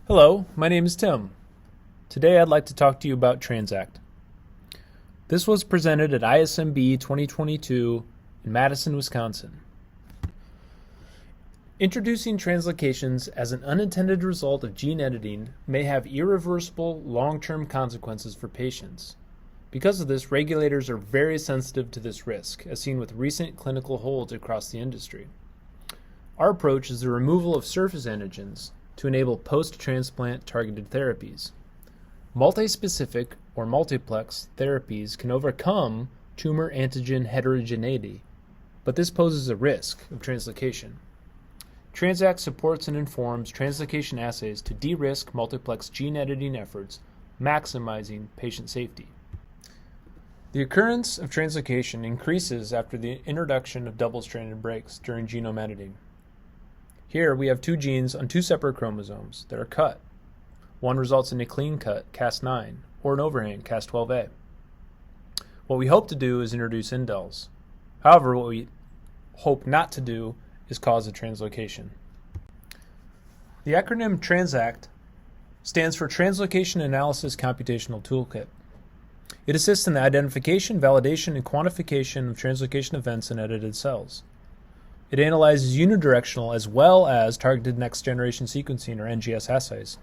Hello, my name is Tim. Today I'd like to talk to you about TransACT. This was presented at ISMB 2022 in Madison, Wisconsin. Introducing translocations as an unintended result of gene editing may have irreversible long-term consequences for patients. Because of this, regulators are very sensitive to this risk, as seen with recent clinical holds across the industry. Our approach is the removal of surface antigens to enable post-transplant targeted therapies. Multi-specific or multiplex therapies can overcome tumor antigen heterogeneity, but this poses a risk of translocation. TransACT supports and informs translocation assays to de-risk multiplex gene editing efforts, maximizing patient safety. The occurrence of translocation increases after the introduction of double-stranded breaks during genome editing. Here we have two genes on two separate chromosomes that are cut. One results in a clean cut, Cas9, or an overhang, Cas12a. What we hope to do is introduce indels. However, what we hope not to do is cause a translocation. The acronym TransACT stands for Translocation Analysis Computational Toolkit. It assists in the identification, validation, and quantification of translocation events in edited cells. It analyzes unidirectional as well as targeted next-generation sequencing, or NGS assays.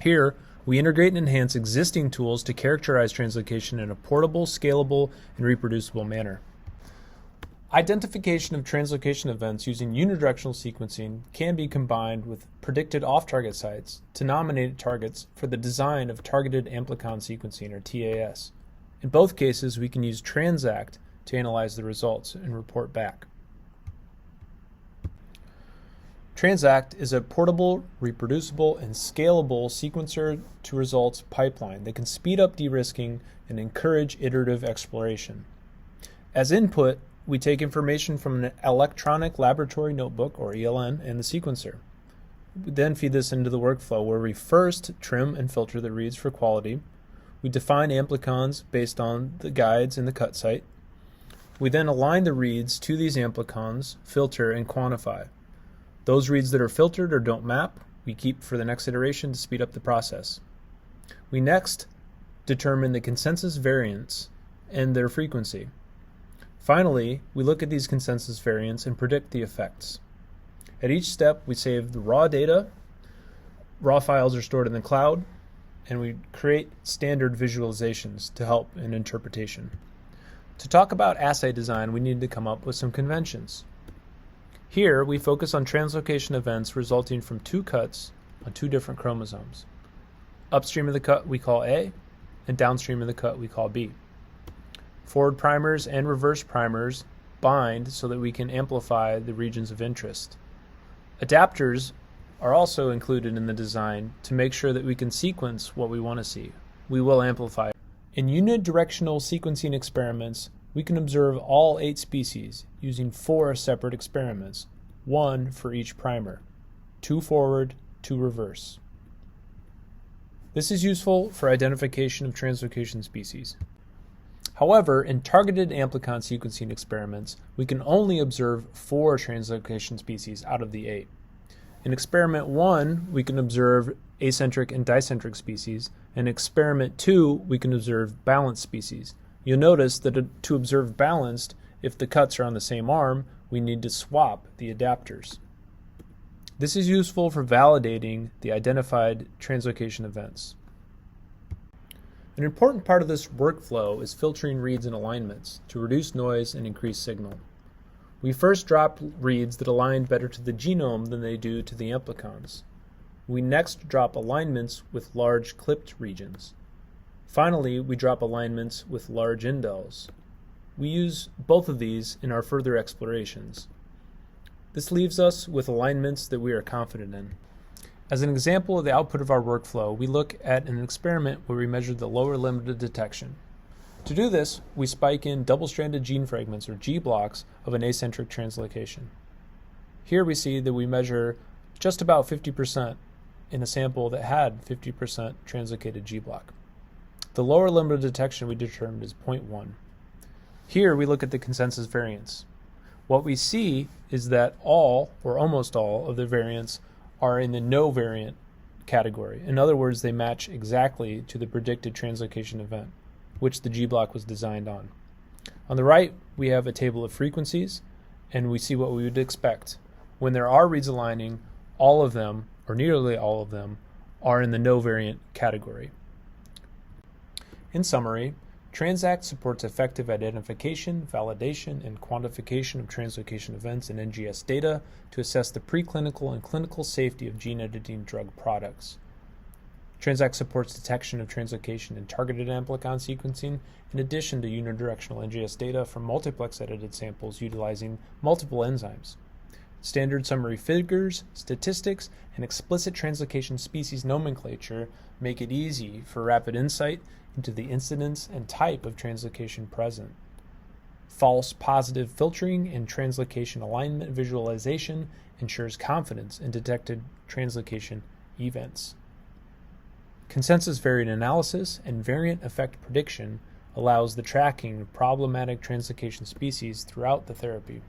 Here, we integrate and enhance existing tools to characterize translocation in a portable, scalable, and reproducible manner. Identification of translocation events using unidirectional sequencing can be combined with predicted off-target sites to nominate targets for the design of targeted amplicon sequencing, or TAS. In both cases, we can use TransACT to analyze the results and report back. TransACT is a portable, reproducible, and scalable sequencer-to-results pipeline that can speed up de-risking and encourage iterative exploration. As input, we take information from an electronic laboratory notebook, or ELN, and the sequencer. We then feed this into the workflow where we first trim and filter the reads for quality. We define amplicons based on the guides in the cut site. We then align the reads to these amplicons, filter, and quantify. Those reads that are filtered or don't map, we keep for the next iteration to speed up the process. We next determine the consensus variants and their frequency. Finally, we look at these consensus variants and predict the effects. At each step, we save the raw data. Raw files are stored in the cloud, and we create standard visualizations to help in interpretation. To talk about assay design, we need to come up with some conventions. Here, we focus on translocation events resulting from two cuts on two different chromosomes. Upstream of the cut we call A, and downstream of the cut we call B. Forward primers and reverse primers bind so that we can amplify the regions of interest. Adapters are also included in the design to make sure that we can sequence what we want to see. We will amplify. In unidirectional sequencing experiments, we can observe all 8 species using 4 separate experiments, 1 for each primer, 2 forward, 2 reverse. This is useful for identification of translocation species. However, in targeted amplicon sequencing experiments, we can only observe 4 translocation species out of the 8. In experiment 1, we can observe acentric and dicentric species. In experiment 2, we can observe balanced species. You'll notice that to observe balanced, if the cuts are on the same arm, we need to swap the adapters. This is useful for validating the identified translocation events. An important part of this workflow is filtering reads and alignments to reduce noise and increase signal. We first drop reads that align better to the genome than they do to the amplicons. We next drop alignments with large clipped regions. Finally, we drop alignments with large indels. We use both of these in our further explorations. This leaves us with alignments that we are confident in. As an example of the output of our workflow, we look at an experiment where we measure the lower limit of detection. To do this, we spike in double-stranded gene fragments, or G blocks, of an acentric translocation. Here we see that we measure just about 50% in a sample that had 50% translocated G block. The lower limit of detection we determined is 0.1. Here we look at the consensus variance. What we see is that all, or almost all, of the variants are in the no variant category. In other words, they match exactly to the predicted translocation event, which the G-block was designed on. On the right, we have a table of frequencies, and we see what we would expect. When there are reads aligning, all of them, or nearly all of them, are in the no variant category. In summary, TransACT supports effective identification, validation, and quantification of translocation events in NGS data to assess the preclinical and clinical safety of gene editing drug products. TransACT supports detection of translocation in targeted amplicon sequencing in addition to unidirectional NGS data from multiplex edited samples utilizing multiple enzymes. Standard summary figures, statistics, and explicit translocation species nomenclature make it easy for rapid insight into the incidence and type of translocation present. False positive filtering and translocation alignment visualization ensures confidence in detected translocation events. Consensus variant analysis and variant effect prediction allows the tracking of problematic translocation species throughout the therapy.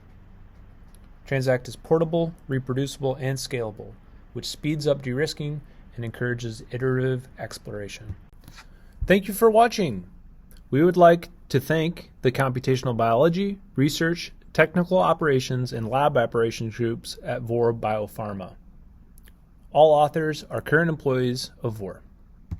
TransACT is portable, reproducible, and scalable, which speeds up de-risking and encourages iterative exploration. Thank you for watching. We would like to thank the computational biology, research, technical operations, and lab operations groups at Vor Biopharma. All authors are current employees of Vor.